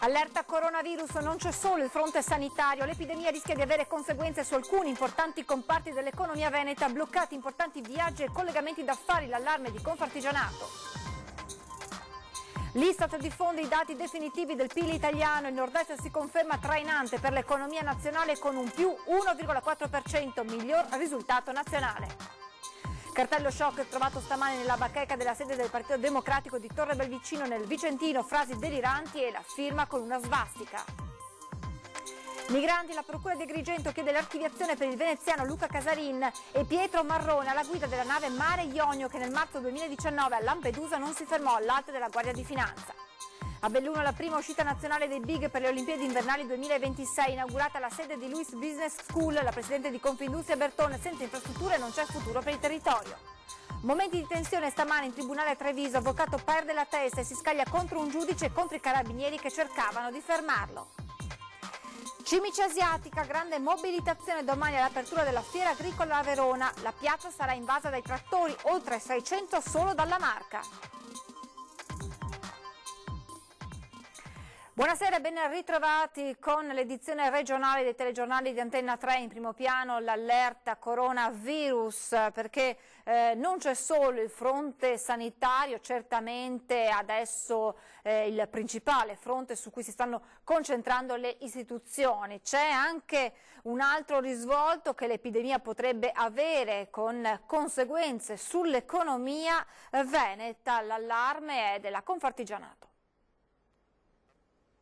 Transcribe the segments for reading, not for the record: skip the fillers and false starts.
Allerta coronavirus, non c'è solo il fronte sanitario, l'epidemia rischia di avere conseguenze su alcuni importanti comparti dell'economia veneta, bloccati importanti viaggi e collegamenti d'affari, l'allarme di Confartigianato. L'Istat diffonde i dati definitivi del PIL italiano, il nord-est si conferma trainante per l'economia nazionale con un più 1,4%, miglior risultato nazionale. Cartello shock trovato stamane nella bacheca della sede del Partito Democratico di Torre Belvicino nel Vicentino, frasi deliranti e la firma con una svastica. Migranti, la procura di Agrigento chiede l'archiviazione per il veneziano Luca Casarin e Pietro Marrone alla guida della nave Mare Ionio che nel marzo 2019 a Lampedusa non si fermò all'alto della Guardia di Finanza. A Belluno la prima uscita nazionale dei Big per le Olimpiadi invernali 2026, inaugurata la sede di Luis Business School, la presidente di Confindustria Bertone, senza infrastrutture non c'è futuro per il territorio. Momenti di tensione stamane in tribunale a Treviso, avvocato perde la testa e si scaglia contro un giudice e contro i carabinieri che cercavano di fermarlo. Cimice asiatica, grande mobilitazione domani all'apertura della fiera agricola a Verona, la piazza sarà invasa dai trattori, oltre 600 solo dalla Marca. Buonasera, ben ritrovati con l'edizione regionale dei telegiornali di Antenna 3. In primo piano l'allerta coronavirus, perché non c'è solo il fronte sanitario, certamente adesso il principale fronte su cui si stanno concentrando le istituzioni. C'è anche un altro risvolto che l'epidemia potrebbe avere con conseguenze sull'economia veneta, l'allarme è della Confartigianato.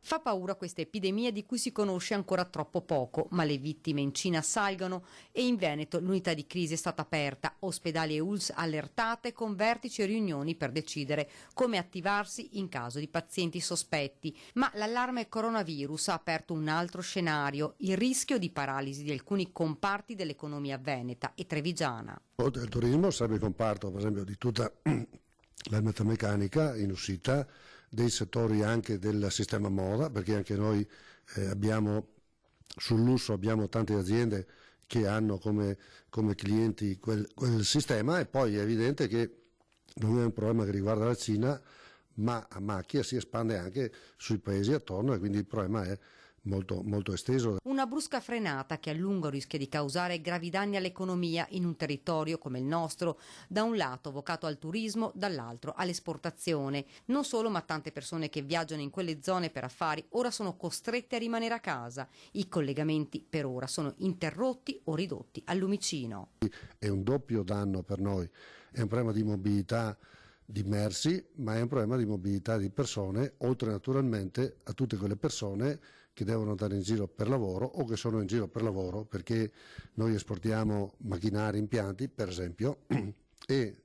Fa paura questa epidemia di cui si conosce ancora troppo poco, ma le vittime in Cina salgono e in Veneto l'unità di crisi è stata aperta, ospedali e ULSS allertate con vertici e riunioni per decidere come attivarsi in caso di pazienti sospetti. Ma l'allarme coronavirus ha aperto un altro scenario, il rischio di paralisi di alcuni comparti dell'economia veneta e trevigiana. Il turismo sarebbe il comparto, per esempio, di tutta la metalmeccanica in uscita, dei settori anche del sistema moda, perché anche noi abbiamo sul lusso abbiamo tante aziende che hanno come clienti quel sistema, e poi è evidente che non è un problema che riguarda la Cina, ma a macchia si espande anche sui paesi attorno e quindi il problema è molto esteso. Una brusca frenata che a lungo rischia di causare gravi danni all'economia in un territorio come il nostro, da un lato vocato al turismo, dall'altro all'esportazione. Non solo, ma tante persone che viaggiano in quelle zone per affari ora sono costrette a rimanere a casa. I collegamenti per ora sono interrotti o ridotti al lumicino. È un doppio danno per noi, è un problema di mobilità di merci, ma è un problema di mobilità di persone, oltre naturalmente a tutte quelle persone che devono andare in giro per lavoro o che sono in giro per lavoro, perché noi esportiamo macchinari, impianti per esempio, e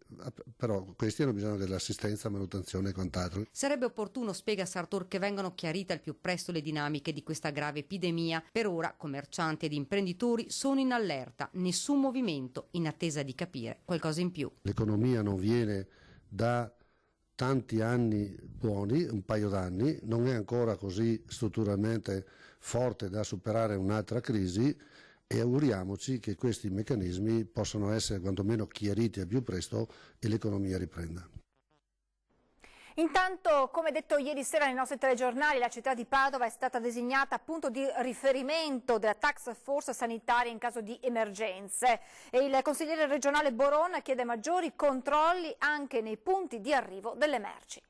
però questi hanno bisogno dell'assistenza, manutenzione e quant'altro. Sarebbe opportuno, spiega Sartor, che vengano chiarite al più presto le dinamiche di questa grave epidemia. Per ora commercianti ed imprenditori sono in allerta, nessun movimento, in attesa di capire qualcosa in più. L'economia non viene da tanti anni buoni, un paio d'anni, non è ancora così strutturalmente forte da superare un'altra crisi, e auguriamoci che questi meccanismi possano essere quantomeno chiariti al più presto e l'economia riprenda. Intanto, come detto ieri sera nei nostri telegiornali, la città di Padova è stata designata punto di riferimento della task force sanitaria in caso di emergenze e il consigliere regionale Boron chiede maggiori controlli anche nei punti di arrivo delle merci.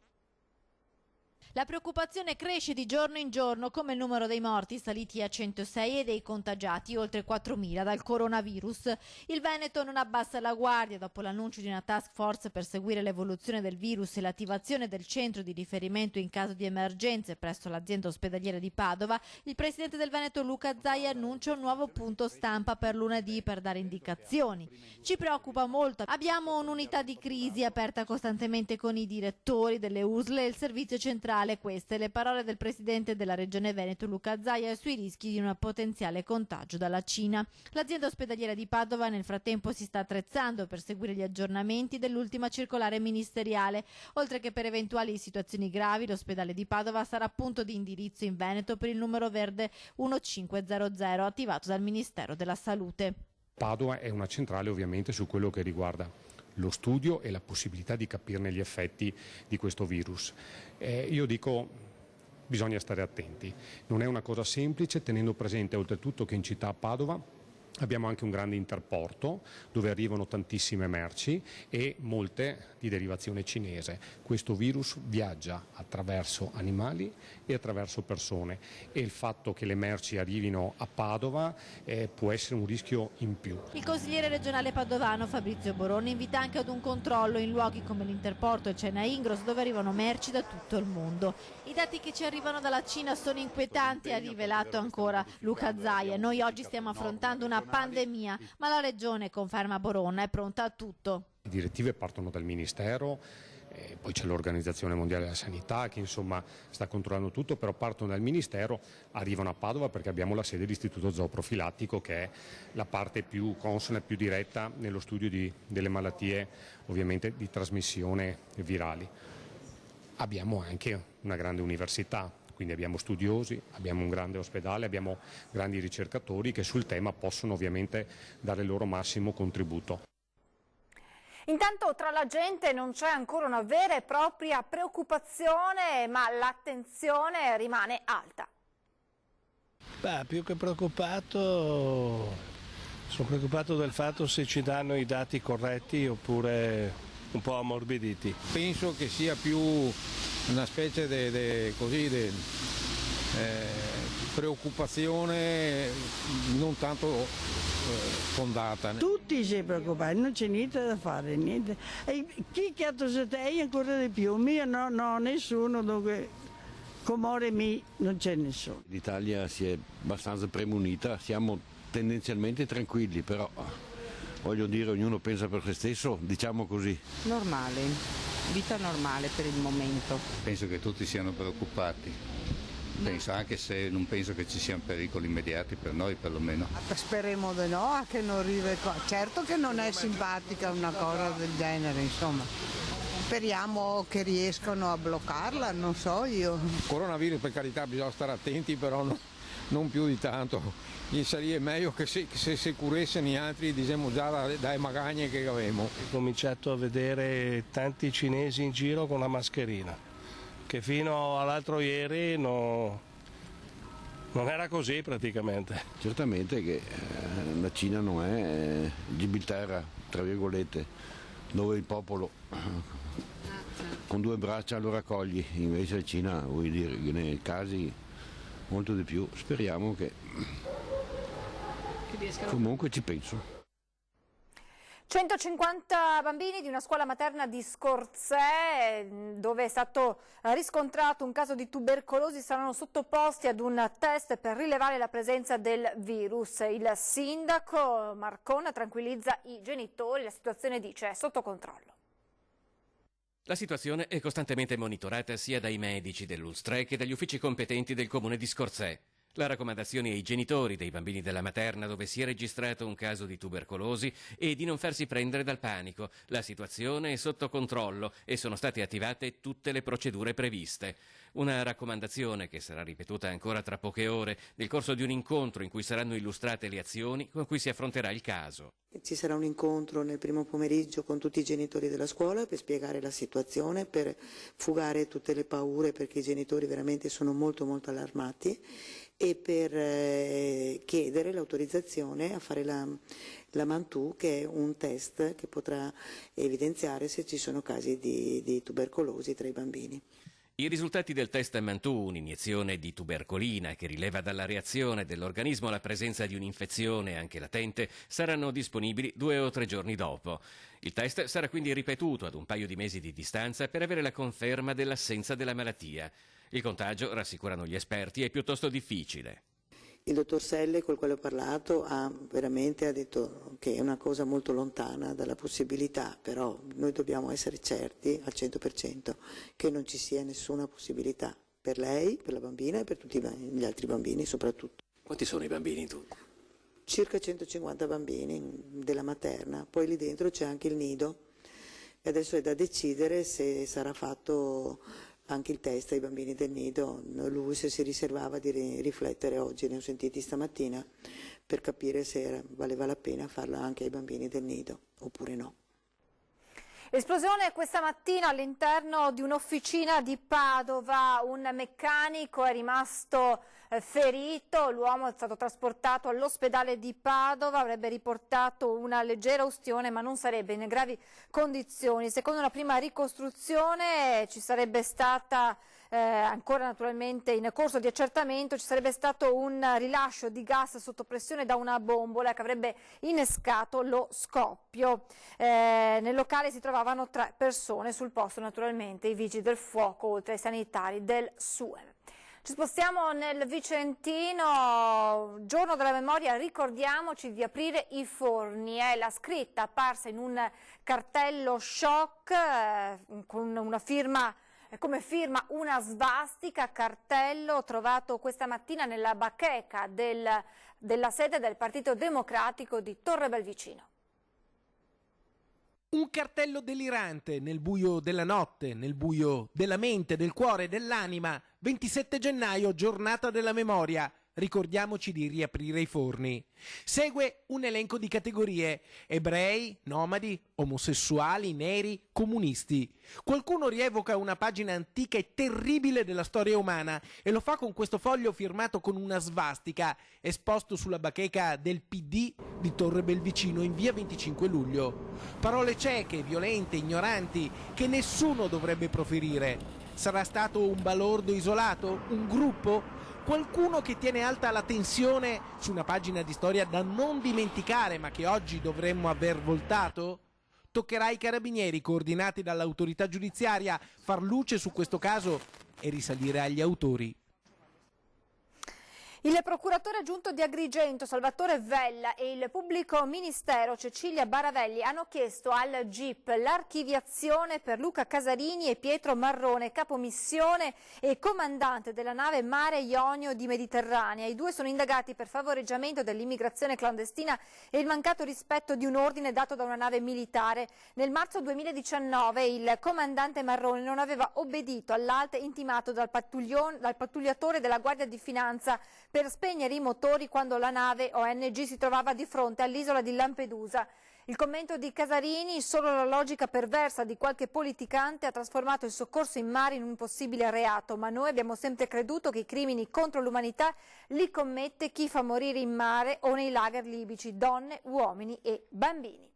La preoccupazione cresce di giorno in giorno, come il numero dei morti saliti a 106 e dei contagiati oltre 4.000 dal coronavirus. Il Veneto non abbassa la guardia dopo l'annuncio di una task force per seguire l'evoluzione del virus e l'attivazione del centro di riferimento in caso di emergenze presso l'azienda ospedaliera di Padova. Il presidente del Veneto Luca Zaia annuncia un nuovo punto stampa per lunedì per dare indicazioni. Ci preoccupa molto. Abbiamo un'unità di crisi aperta costantemente con i direttori delle USL e il servizio centrale. Queste le parole del presidente della regione Veneto Luca Zaia sui rischi di un potenziale contagio dalla Cina. L'azienda ospedaliera di Padova nel frattempo si sta attrezzando per seguire gli aggiornamenti dell'ultima circolare ministeriale. Oltre che per eventuali situazioni gravi, l'ospedale di Padova sarà punto di indirizzo in Veneto per il numero verde 1500 attivato dal Ministero della Salute. Padova è una centrale ovviamente su quello che riguarda lo studio e la possibilità di capirne gli effetti di questo virus. Io dico bisogna stare attenti. Non è una cosa semplice, tenendo presente oltretutto che in città Padova abbiamo anche un grande interporto dove arrivano tantissime merci e molte di derivazione cinese. Questo virus viaggia attraverso animali e attraverso persone e il fatto che le merci arrivino a Padova può essere un rischio in più. Il consigliere regionale padovano Fabrizio Boroni invita anche ad un controllo in luoghi come l'Interporto e Cena Ingros, dove arrivano merci da tutto il mondo. I dati che ci arrivano dalla Cina sono inquietanti, ha rivelato ancora Luca Zaia. Noi oggi stiamo affrontando una pandemia, ma la regione, conferma Boronna, è pronta a tutto. Le direttive partono dal Ministero, poi c'è l'Organizzazione Mondiale della Sanità che insomma sta controllando tutto, però partono dal Ministero, arrivano a Padova perché abbiamo la sede dell'Istituto Zooprofilattico che è la parte più consona e più diretta nello studio delle malattie ovviamente di trasmissione virali. Abbiamo anche una grande università, quindi abbiamo studiosi, abbiamo un grande ospedale, abbiamo grandi ricercatori che sul tema possono ovviamente dare il loro massimo contributo. Intanto tra la gente non c'è ancora una vera e propria preoccupazione, ma l'attenzione rimane alta. Beh, più che preoccupato, sono preoccupato del fatto se ci danno i dati corretti oppure un po' ammorbiditi. Penso che sia più una specie di preoccupazione non tanto fondata. Tutti si preoccupano, non c'è niente da fare, niente. E chi che ha tossetei ancora di più, mio no, nessuno, dunque comore mi non c'è nessuno. L'Italia si è abbastanza premunita, siamo tendenzialmente tranquilli, però voglio dire, ognuno pensa per se stesso, diciamo così. Normale, vita normale per il momento. Penso che tutti siano preoccupati. Penso, anche se non penso che ci siano pericoli immediati per noi perlomeno. Speriamo di no, che non arrivi qua. Certo che non è simpatica una cosa del genere, insomma. Speriamo che riescano a bloccarla, non so io. Coronavirus, per carità, bisogna stare attenti, però non più di tanto. Gli sarebbe meglio che se curassero gli altri, diciamo già dai magagne che avevamo. Ho cominciato a vedere tanti cinesi in giro con la mascherina, che fino all'altro ieri non era così praticamente. Certamente che la Cina non è Gibilterra, tra virgolette, dove il popolo con due braccia lo raccogli, invece la Cina, vuol dire, che nei casi molto di più. Speriamo che comunque ci penso. 150 bambini di una scuola materna di Scorzè, dove è stato riscontrato un caso di tubercolosi, saranno sottoposti ad un test per rilevare la presenza del virus. Il sindaco Marcona tranquillizza i genitori, la situazione dice è sotto controllo. La situazione è costantemente monitorata sia dai medici dell'Ulstre che dagli uffici competenti del comune di Scorzè. La raccomandazione ai genitori dei bambini della materna dove si è registrato un caso di tubercolosi è di non farsi prendere dal panico. La situazione è sotto controllo e sono state attivate tutte le procedure previste. Una raccomandazione che sarà ripetuta ancora tra poche ore nel corso di un incontro in cui saranno illustrate le azioni con cui si affronterà il caso. Ci sarà un incontro nel primo pomeriggio con tutti i genitori della scuola per spiegare la situazione, per fugare tutte le paure, perché i genitori veramente sono molto allarmati, e per chiedere l'autorizzazione a fare la Mantoux, che è un test che potrà evidenziare se ci sono casi di tubercolosi tra i bambini. I risultati del test Mantoux, un'iniezione di tubercolina che rileva dalla reazione dell'organismo alla presenza di un'infezione anche latente, saranno disponibili 2 o 3 giorni dopo. Il test sarà quindi ripetuto ad un paio di mesi di distanza per avere la conferma dell'assenza della malattia. Il contagio, rassicurano gli esperti, è piuttosto difficile. Il dottor Selle, col quale ho parlato, ha detto che è una cosa molto lontana dalla possibilità, però noi dobbiamo essere certi al 100% che non ci sia nessuna possibilità per lei, per la bambina e per tutti gli altri bambini soprattutto. Quanti sono i bambini in tutto? Circa 150 bambini della materna, poi lì dentro c'è anche il nido e adesso è da decidere se sarà fatto anche il test ai bambini del nido. Lui si riservava di riflettere oggi, ne ho sentiti stamattina, per capire se valeva la pena farla anche ai bambini del nido oppure no. Esplosione questa mattina all'interno di un'officina di Padova, un meccanico è rimasto ferito, l'uomo è stato trasportato all'ospedale di Padova, avrebbe riportato una leggera ustione ma non sarebbe in gravi condizioni. Secondo una prima ricostruzione ci sarebbe stata ancora naturalmente in corso di accertamento, ci sarebbe stato un rilascio di gas sotto pressione da una bombola che avrebbe innescato lo scoppio. Nel locale si trovavano 3 persone, sul posto naturalmente i vigili del fuoco oltre ai sanitari del SUEM. Ci spostiamo nel Vicentino, giorno della memoria, ricordiamoci di aprire i forni, è la scritta apparsa in un cartello shock con una firma, come firma una svastica, cartello trovato questa mattina nella bacheca della sede del Partito Democratico di Torre Belvicino. Un cartello delirante nel buio della notte, nel buio della mente, del cuore, dell'anima. 27 gennaio, giornata della memoria. Ricordiamoci di riaprire i forni. Segue un elenco di categorie: ebrei, nomadi, omosessuali, neri, comunisti. Qualcuno rievoca una pagina antica e terribile della storia umana e lo fa con questo foglio firmato con una svastica, esposto sulla bacheca del PD di Torre Belvicino in via 25 luglio. Parole cieche, violente, ignoranti, che nessuno dovrebbe proferire. Sarà stato un balordo isolato? Un gruppo? Qualcuno che tiene alta la tensione su una pagina di storia da non dimenticare ma che oggi dovremmo aver voltato? Toccherà ai carabinieri, coordinati dall'autorità giudiziaria, far luce su questo caso e risalire agli autori. Il procuratore aggiunto di Agrigento Salvatore Vella e il pubblico ministero Cecilia Baravelli hanno chiesto al GIP l'archiviazione per Luca Casarini e Pietro Marrone, capomissione e comandante della nave Mare Ionio di Mediterranea. I 2 sono indagati per favoreggiamento dell'immigrazione clandestina e il mancato rispetto di un ordine dato da una nave militare. Nel marzo 2019 il comandante Marrone non aveva obbedito all'ALT intimato dal pattugliatore della Guardia di Finanza per spegnere i motori quando la nave ONG si trovava di fronte all'isola di Lampedusa. Il commento di Casarini: solo la logica perversa di qualche politicante ha trasformato il soccorso in mare in un possibile reato, ma noi abbiamo sempre creduto che i crimini contro l'umanità li commette chi fa morire in mare o nei lager libici donne, uomini e bambini.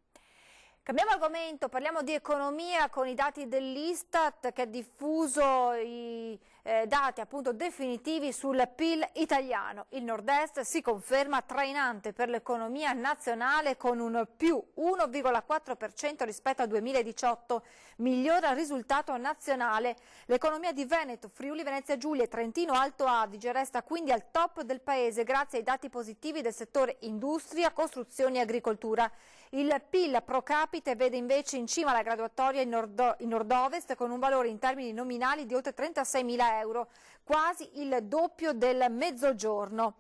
Cambiamo argomento, parliamo di economia con i dati dell'Istat che ha diffuso i dati appunto definitivi sul PIL italiano. Il Nord-Est si conferma trainante per l'economia nazionale con un più 1,4% rispetto al 2018, miglior risultato nazionale. L'economia di Veneto, Friuli, Venezia Giulia e Trentino Alto Adige resta quindi al top del paese grazie ai dati positivi del settore industria, costruzioni e agricoltura. Il PIL pro capite vede invece in cima alla graduatoria in nord-ovest con un valore in termini nominali di oltre 36.000 euro, quasi il doppio del mezzogiorno.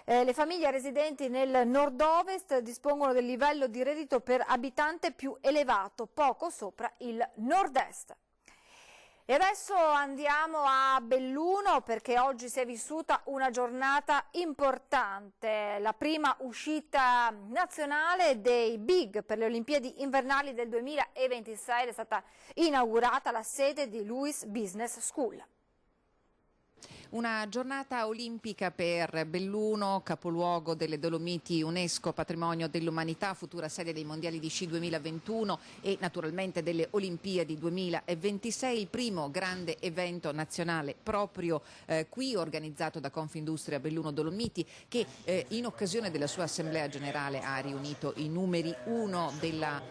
Le famiglie residenti nel nord-ovest dispongono del livello di reddito per abitante più elevato, poco sopra il nord-est. E adesso andiamo a Belluno perché oggi si è vissuta una giornata importante, la prima uscita nazionale dei Big per le Olimpiadi invernali del 2026 è stata inaugurata la sede di Luis Business School. Una giornata olimpica per Belluno, capoluogo delle Dolomiti, UNESCO Patrimonio dell'Umanità, futura sede dei Mondiali di sci 2021 e naturalmente delle Olimpiadi 2026, il primo grande evento nazionale proprio qui organizzato da Confindustria Belluno Dolomiti che in occasione della sua assemblea generale ha riunito i numeri 1 della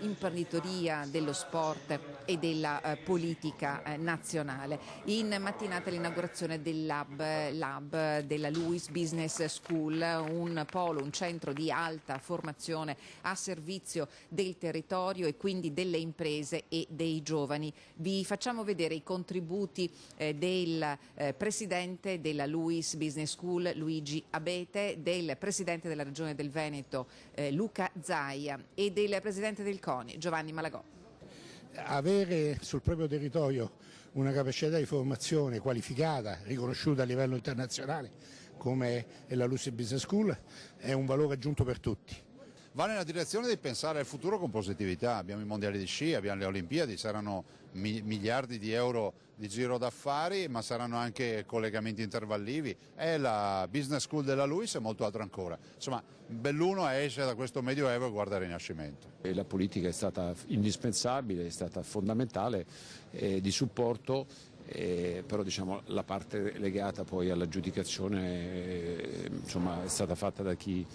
imprenditoria, dello sport e della politica nazionale. In mattinata l'inaugurazione del Lab della Luis Business School, un polo, un centro di alta formazione a servizio del territorio e quindi delle imprese e dei giovani. Vi facciamo vedere i contributi del presidente della Luis Business School Luigi Abete, del presidente della Regione del Veneto Luca Zaia e del presidente del CONI Giovanni Malagò. Avere sul proprio territorio una capacità di formazione qualificata, riconosciuta a livello internazionale come è la Luis Business School, è un valore aggiunto per tutti. va nella direzione di pensare al futuro con positività. Abbiamo i mondiali di sci, abbiamo le Olimpiadi, saranno miliardi di euro di giro d'affari, ma saranno anche collegamenti intervallivi. È la business school della LUISS e molto altro ancora. Insomma, Belluno esce da questo medioevo e guarda il Rinascimento. La politica è stata indispensabile, è stata fondamentale di supporto, però diciamo, la parte legata poi all'aggiudicazione insomma, è stata fatta da chi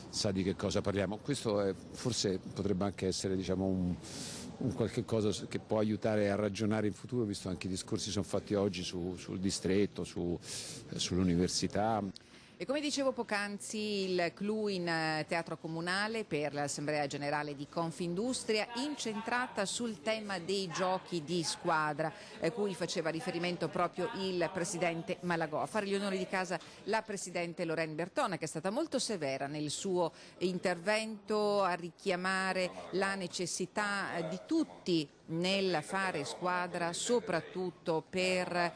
sa di che cosa parliamo. Questo forse potrebbe anche essere diciamo, un qualche cosa che può aiutare a ragionare in futuro, visto anche i discorsi che sono fatti oggi sul distretto, sull'università. E come dicevo poc'anzi, il clou in Teatro Comunale per l'Assemblea Generale di Confindustria incentrata sul tema dei giochi di squadra, cui faceva riferimento proprio il Presidente Malagò. A fare gli onori di casa la Presidente Lorraine Bertone, che è stata molto severa nel suo intervento a richiamare la necessità di tutti nel fare squadra, soprattutto per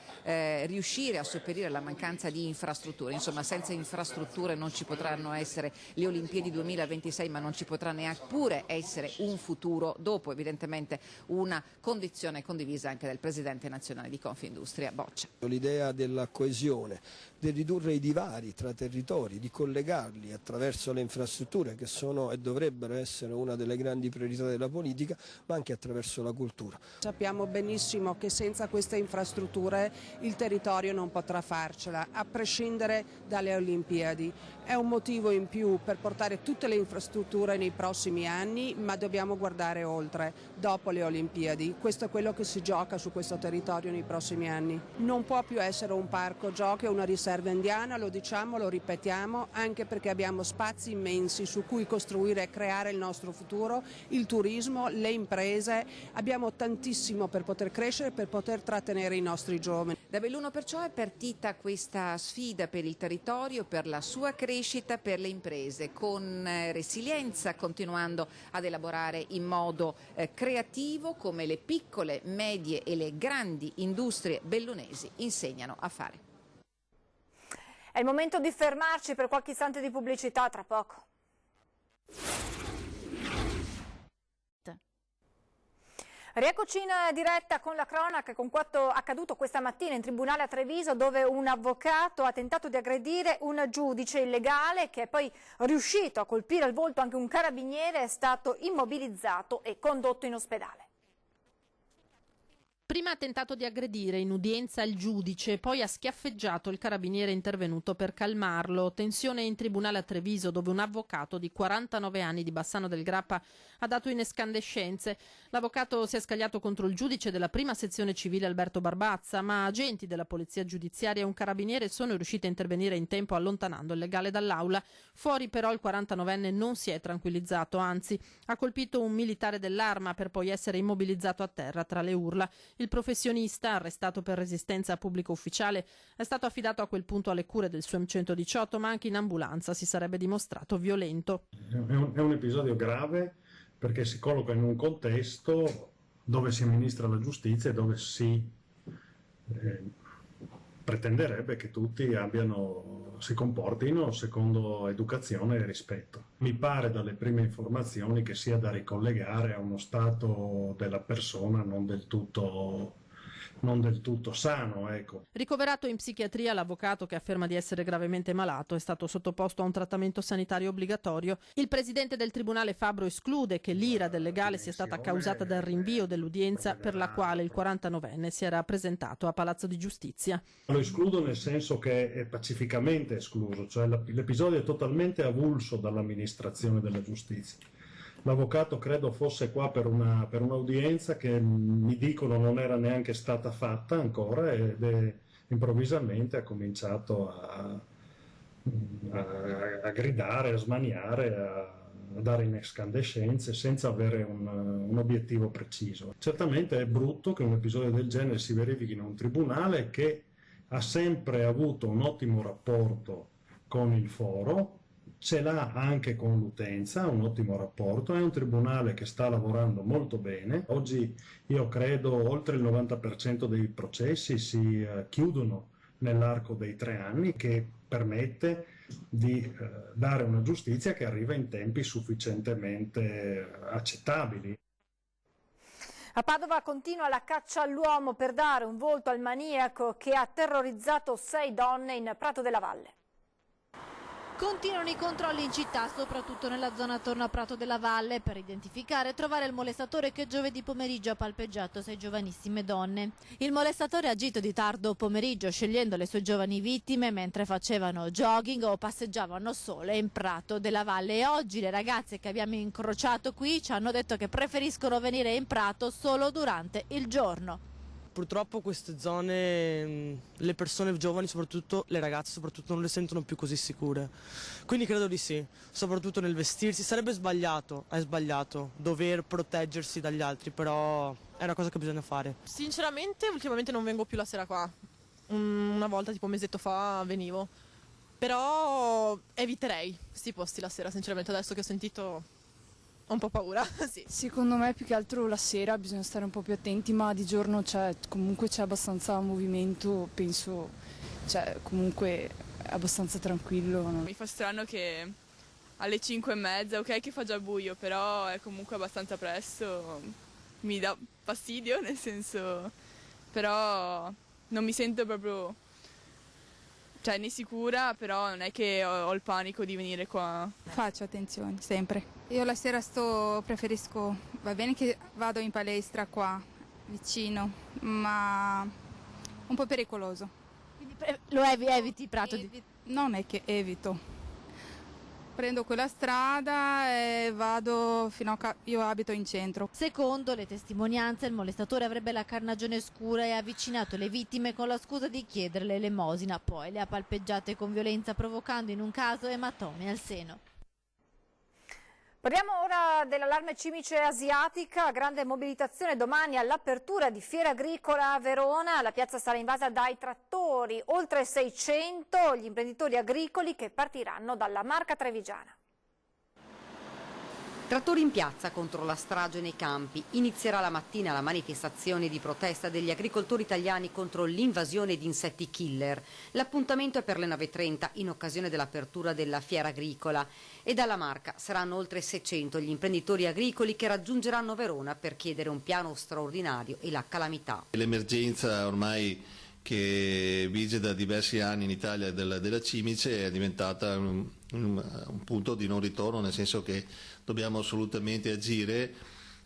riuscire a sopperire alla mancanza di infrastrutture. Insomma, senza infrastrutture non ci potranno essere le Olimpiadi 2026, ma non ci potrà neppure essere un futuro dopo. Evidentemente una condizione condivisa anche del Presidente nazionale di Confindustria Boccia. L'idea della coesione, di ridurre i divari tra territori, di collegarli attraverso le infrastrutture che sono e dovrebbero essere una delle grandi priorità della politica, ma anche attraverso la cultura. Sappiamo benissimo che senza queste infrastrutture il territorio non potrà farcela, a prescindere dalle Olimpiadi. È un motivo in più per portare tutte le infrastrutture nei prossimi anni, ma dobbiamo guardare oltre, dopo le Olimpiadi. Questo è quello che si gioca su questo territorio nei prossimi anni. Non può più essere un parco giochi o una riserva indiana, lo diciamo, lo ripetiamo, anche perché abbiamo spazi immensi su cui costruire e creare il nostro futuro, il turismo, le imprese. Abbiamo tantissimo per poter crescere, per poter trattenere i nostri giovani. Da Belluno perciò è partita questa sfida per il territorio, per la sua crescita, per le imprese, con resilienza, continuando ad elaborare in modo creativo come le piccole, medie e le grandi industrie bellunesi insegnano a fare. È il momento di fermarci per qualche istante di pubblicità, tra poco. Rieccoci in diretta con la cronaca, con quanto accaduto questa mattina in tribunale a Treviso, dove un avvocato ha tentato di aggredire un giudice illegale che è poi riuscito a colpire al volto anche un carabiniere, è stato immobilizzato e condotto in ospedale. Prima ha tentato di aggredire in udienza il giudice, poi ha schiaffeggiato il carabiniere intervenuto per calmarlo. Tensione in tribunale a Treviso, dove un avvocato di 49 anni di Bassano del Grappa ha dato in escandescenze. L'avvocato si è scagliato contro il giudice della prima sezione civile Alberto Barbazza, ma agenti della polizia giudiziaria e un carabiniere sono riusciti a intervenire in tempo allontanando il legale dall'aula. Fuori però il 49enne non si è tranquillizzato, anzi ha colpito un militare dell'Arma per poi essere immobilizzato a terra tra le urla. Il professionista, arrestato per resistenza a pubblico ufficiale, è stato affidato a quel punto alle cure del SUEM 118, ma anche in ambulanza si sarebbe dimostrato violento. È un episodio grave perché si colloca in un contesto dove si amministra la giustizia e dove si pretenderebbe che tutti si comportino secondo educazione e rispetto. Mi pare dalle prime informazioni che sia da ricollegare a uno stato della persona non del tutto sano, ecco. Ricoverato in psichiatria, l'avvocato, che afferma di essere gravemente malato, è stato sottoposto a un trattamento sanitario obbligatorio. Il presidente del tribunale Fabbro esclude che l'ira del legale sia stata causata dal rinvio dell'udienza per la quale il 49enne si era presentato a Palazzo di Giustizia. Lo escludo nel senso che è pacificamente escluso, cioè l'episodio è totalmente avulso dall'amministrazione della giustizia. L'avvocato credo fosse qua per un'udienza che mi dicono non era neanche stata fatta ancora ed improvvisamente ha cominciato a gridare, a smaniare, a dare in escandescenze senza avere un obiettivo preciso. Certamente è brutto che un episodio del genere si verifichi in un tribunale che ha sempre avuto un ottimo rapporto con il foro, ce l'ha anche con l'utenza, un ottimo rapporto, è un tribunale che sta lavorando molto bene. Oggi io credo oltre il 90% dei processi si chiudono nell'arco dei 3 anni, che permette di dare una giustizia che arriva in tempi sufficientemente accettabili. A Padova continua la caccia all'uomo per dare un volto al maniaco che ha terrorizzato 6 donne in Prato della Valle. Continuano i controlli in città, soprattutto nella zona attorno a Prato della Valle, per identificare e trovare il molestatore che giovedì pomeriggio ha palpeggiato 6 giovanissime donne. Il molestatore ha agito di tardo pomeriggio, scegliendo le sue giovani vittime mentre facevano jogging o passeggiavano sole in Prato della Valle. E oggi le ragazze che abbiamo incrociato qui ci hanno detto che preferiscono venire in Prato solo durante il giorno. Purtroppo queste zone, le persone giovani, soprattutto le ragazze, soprattutto non le sentono più così sicure. Quindi credo di sì, soprattutto nel vestirsi. Sarebbe sbagliato, è sbagliato dover proteggersi dagli altri, però è una cosa che bisogna fare. Sinceramente ultimamente non vengo più la sera qua. Una volta, tipo un mesetto fa, venivo. Però eviterei questi posti la sera, sinceramente, adesso che ho sentito... Ho un po' paura, sì. Secondo me più che altro la sera bisogna stare un po' più attenti, ma di giorno comunque c'è abbastanza movimento, penso, comunque è abbastanza tranquillo. Mi fa strano che alle 5:30, ok che fa già buio, però è comunque abbastanza presto, mi dà fastidio, nel senso, però non mi sento proprio... né sicura, però non è che ho il panico di venire qua. Faccio attenzione, sempre. Io la sera preferisco, va bene che vado in palestra qua, vicino, ma un po' pericoloso. Quindi lo eviti Prato? Non è che evito. Prendo quella strada e vado fino a... Io abito in centro. Secondo le testimonianze, il molestatore avrebbe la carnagione scura e ha avvicinato le vittime con la scusa di chiedere l'elemosina. Poi le ha palpeggiate con violenza, provocando in un caso ematomi al seno. Parliamo ora dell'allarme cimice asiatica, grande mobilitazione domani all'apertura di Fiera Agricola a Verona, la piazza sarà invasa dai trattori, oltre 600 gli imprenditori agricoli che partiranno dalla Marca Trevigiana. Trattori in piazza contro la strage nei campi. Inizierà la mattina la manifestazione di protesta degli agricoltori italiani contro l'invasione di insetti killer. L'appuntamento è per le 9:30 in occasione dell'apertura della Fiera Agricola e dalla Marca saranno oltre 600 gli imprenditori agricoli che raggiungeranno Verona per chiedere un piano straordinario e la calamità. L'emergenza ormai che vige da diversi anni in Italia della cimice è diventata un punto di non ritorno, nel senso che dobbiamo assolutamente agire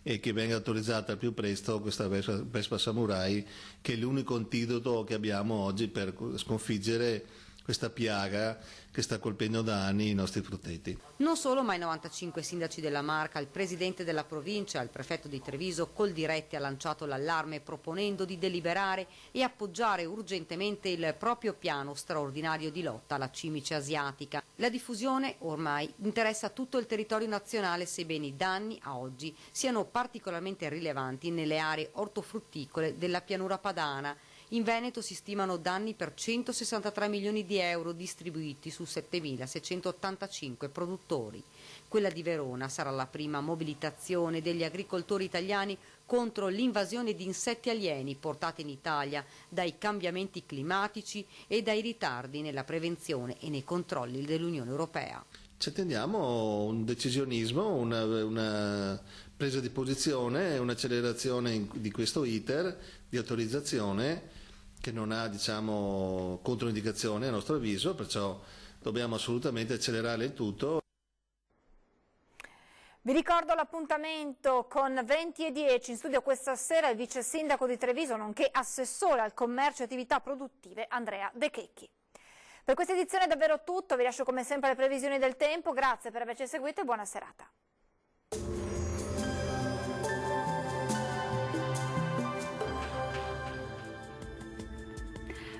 e che venga autorizzata al più presto questa Vespa Samurai, che è l'unico antidoto che abbiamo oggi per sconfiggere questa piaga che sta colpendo da anni i nostri frutteti. Non solo, ma i 95 sindaci della Marca, il presidente della provincia, il prefetto di Treviso, Coldiretti ha lanciato l'allarme proponendo di deliberare e appoggiare urgentemente il proprio piano straordinario di lotta alla cimice asiatica. La diffusione ormai interessa tutto il territorio nazionale, sebbene i danni a oggi siano particolarmente rilevanti nelle aree ortofrutticole della pianura padana. In Veneto si stimano danni per 163 milioni di euro distribuiti su 7.685 produttori. Quella di Verona sarà la prima mobilitazione degli agricoltori italiani contro l'invasione di insetti alieni portata in Italia dai cambiamenti climatici e dai ritardi nella prevenzione e nei controlli dell'Unione Europea. Ci attendiamo un decisionismo, una presa di posizione, un'accelerazione di questo iter di autorizzazione che non ha, controindicazioni a nostro avviso, perciò dobbiamo assolutamente accelerare il tutto. Vi ricordo l'appuntamento con 20:10 in studio questa sera il vice sindaco di Treviso nonché assessore al commercio e attività produttive Andrea De Checchi. Per questa edizione è davvero tutto, vi lascio come sempre le previsioni del tempo, grazie per averci seguito e buona serata.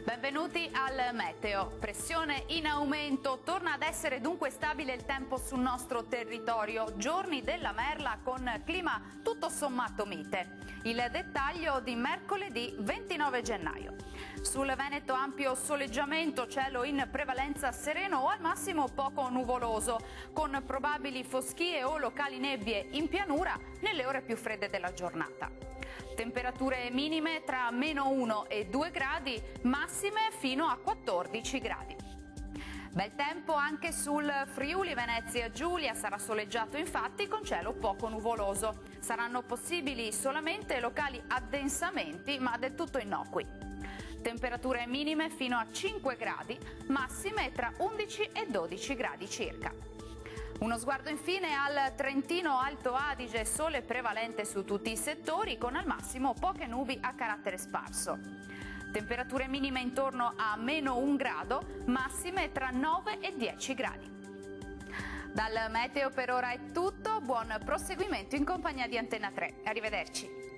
Benvenuti al meteo. Pressione in aumento, torna ad essere dunque stabile il tempo sul nostro territorio. Giorni della merla con clima tutto sommato mite. Il dettaglio di mercoledì 29 gennaio. Sul Veneto ampio soleggiamento, cielo in prevalenza sereno o al massimo poco nuvoloso, con probabili foschie o locali nebbie in pianura nelle ore più fredde della giornata. Temperature minime tra -1 e 2 gradi, massime fino a 14 gradi. Bel tempo anche sul Friuli Venezia Giulia, sarà soleggiato infatti con cielo poco nuvoloso. Saranno possibili solamente locali addensamenti, ma del tutto innocui. Temperature minime fino a 5 gradi, massime tra 11 e 12 gradi circa. Uno sguardo infine al Trentino Alto Adige, sole prevalente su tutti i settori con al massimo poche nubi a carattere sparso. Temperature minime intorno a -1 grado, massime tra 9 e 10 gradi. Dal meteo per ora è tutto, buon proseguimento in compagnia di Antenna 3. Arrivederci.